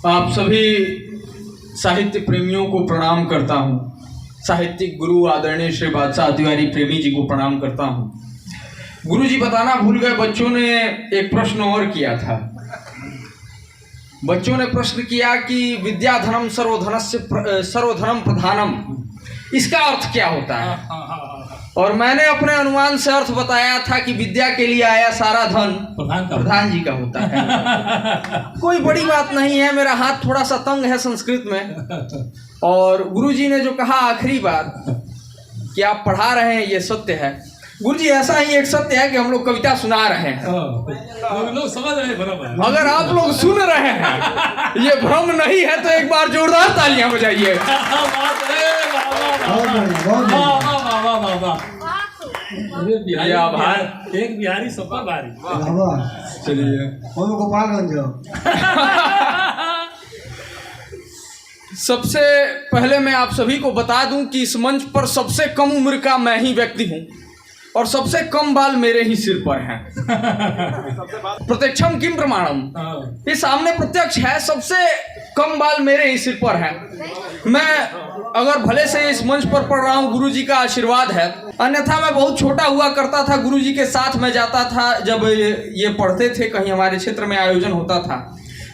आप सभी साहित्य प्रेमियों को प्रणाम करता हूँ। साहित्यिक गुरु आदरणीय श्री बादशाह तिवारी प्रेमी जी को प्रणाम करता हूँ। गुरु जी बताना भूल गए, बच्चों ने एक प्रश्न और किया था। बच्चों ने प्रश्न किया कि विद्या धनम सर्वधनम प्रधानम, इसका अर्थ क्या होता है? और मैंने अपने अनुमान से अर्थ बताया था कि विद्या के लिए आया सारा धन प्रधान जी का होता है। कोई बड़ी बात नहीं है, मेरा हाथ थोड़ा सा तंग है संस्कृत में। और गुरुजी ने जो कहा आखिरी बात कि आप पढ़ा रहे हैं ये सत्य है। गुरुजी ऐसा ही एक सत्य है कि हम लोग कविता सुना रहे हैं, लोग समझ रहे हैं। अगर आप लोग सुन रहे हैं ये भ्रम नहीं है तो एक बार जोरदार तालियां बजाइए। एक बिहारी सबका भारी। चलिए गोपालगंज सबसे पहले मैं आप सभी को बता दूं कि इस मंच पर सबसे कम उम्र का मैं ही व्यक्ति हूं और सबसे कम बाल मेरे ही सिर पर हैं। प्रत्यक्षम किम प्रमाणम, ये सामने प्रत्यक्ष है, सबसे कम बाल मेरे ही सिर पर हैं। मैं अगर भले से इस मंच पर पढ़ रहा हूँ, गुरुजी का आशीर्वाद है, अन्यथा मैं बहुत छोटा हुआ करता था। गुरुजी के साथ मैं जाता था, जब ये पढ़ते थे, कहीं हमारे क्षेत्र में आयोजन होता था,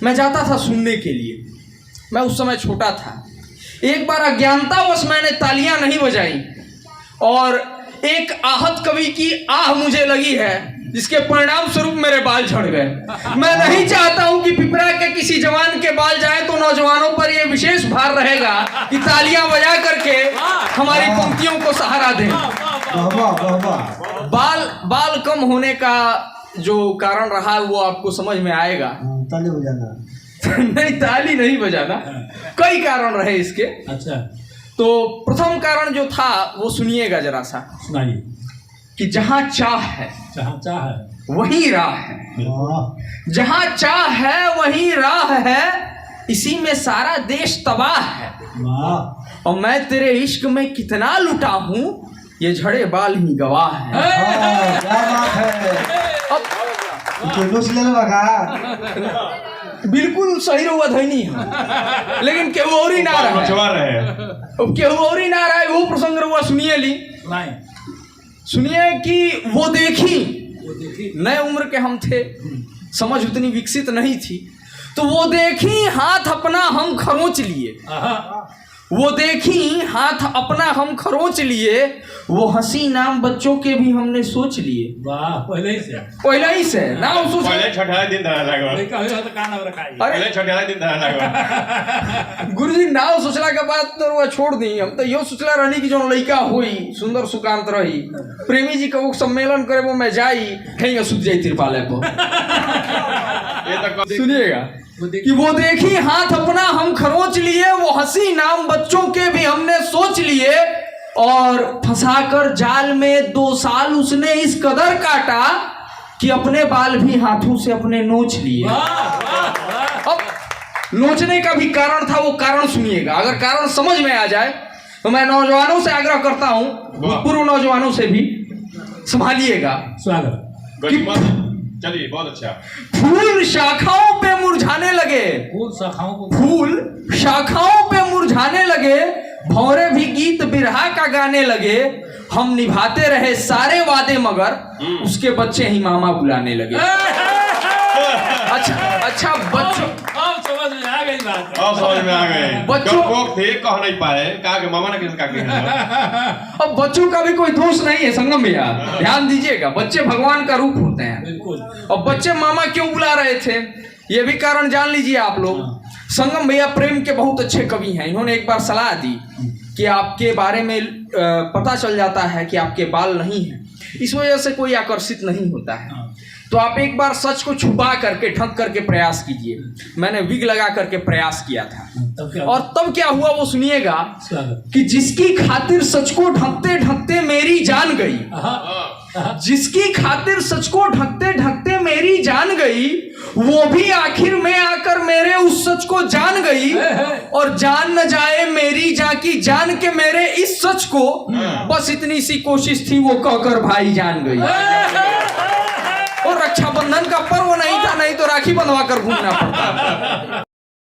मैं जाता था सुनने के लिए। मैं उस समय छोटा था। एक बार अज्ञानतावश मैंने तालियां नहीं बजाई और एक आहत कवि की आह मुझे लगी है, जिसके परिणाम स्वरूप मेरे बाल झड़ गए। मैं नहीं चाहता हूं कि पिपरा के किसी जवान के बाल जाए तो नौजवानों पर यह विशेष भार रहेगा कि तालियां बजा करके हमारी पंक्तियों को सहारा दें। बाल कम होने का जो कारण रहा है वो आपको समझ में आएगा। ताली बजाना नहीं, ताली नहीं बजाना, कई कारण रहे इसके। अच्छा, तो प्रथम कारण जो था वो सुनिएगा जरा सा, सुनाइए। कि जहां चाह है वहीं राह है, जहां चाह है वहीं राह है, इसी में सारा देश तबाह है। और मैं तेरे इश्क में कितना लुटा हूं, ये झड़े बाल ही गवाह है। बिल्कुल सही रहुआ धनी है, लेकिन केहू और ही ना रहे, केहू और ही ना रहे। वो प्रसंग रहुआ सुनिए ली, सुनिए कि वो देखी, नए उम्र के हम थे, समझ उतनी विकसित नहीं थी, तो वो देखी हाथ अपना हम खरोंच लिए, वो देखी हाथ अपना हम खरोंच लिए, वो हंसी नाम बच्चों के भी हमने सोच लिए। वाह, पहले ही से ना सोच, गुरुजी नाव सोचला के बाद तो वो छोड़ दी। हम तो यो सोचला रहनी कि जो लड़का हुई सुंदर सुकांत रही, प्रेमी जी का वो सम्मेलन करे वो मैं जाई कहीं सुध जाई तिरपाले को। सुनिएगा कि वो देखी हाथ अपना हम खरोंच लिए, वो हंसी नाम बच्चों के भी हमने सोच लिए, और फंसाकर जाल में 2 साल उसने इस कदर काटा कि अपने बाल भी हाथों से अपने नोच लिए। अब नोचने का भी कारण था, वो कारण सुनिएगा। अगर कारण समझ में आ जाए तो मैं नौजवानों से आग्रह करता हूं, पूर्व नौजवानों से भी संभालिएगा। चलिए, बहुत अच्छा। फूल शाखाओं पे मुरझाने लगे, फूल शाखाओं पे मुरझाने लगे, भौरे भी गीत बिरहा का गाने लगे, हम निभाते रहे सारे वादे मगर उसके बच्चे ही मामा बुलाने लगे। अच्छा बच्चों, समझ में आ गई बात। समझ में आ गई। बच्चों थे कह नहीं पाए, कहा कि मामा ने किसका अब बच्चों का भी कोई दोष नहीं है संगम भैया, ध्यान दीजिएगा। बच्चे भगवान का रूप होते हैं, बिल्कुल। और बच्चे मामा क्यों बुला रहे थे ये भी कारण जान लीजिए आप लोग। संगम भैया प्रेम के बहुत अच्छे कवि हैं। इन्होंने एक बार सलाह दी कि आपके बारे में पता चल जाता है कि आपके बाल नहीं हैं, इस वजह से कोई आकर्षित नहीं होता है, तो आप एक बार सच को छुपा करके ढक करके प्रयास कीजिए। मैंने विग लगा करके प्रयास किया था, और तब क्या हुआ वो सुनिएगा कि जिसकी खातिर सच को ढकते ढकते मेरी जान गई, जिसकी खातिर सच को ढकते ढकते मेरी जान गई, वो भी आखिर में आकर मेरे उस सच को जान गई, और जान न जाए मेरी जाकी जान के मेरे इस सच को, बस इतनी सी कोशिश थी वो कहकर भाई जान गई। और रक्षाबंधन का पर्व नहीं था, नहीं तो राखी बंधवा कर घूमना पड़ता।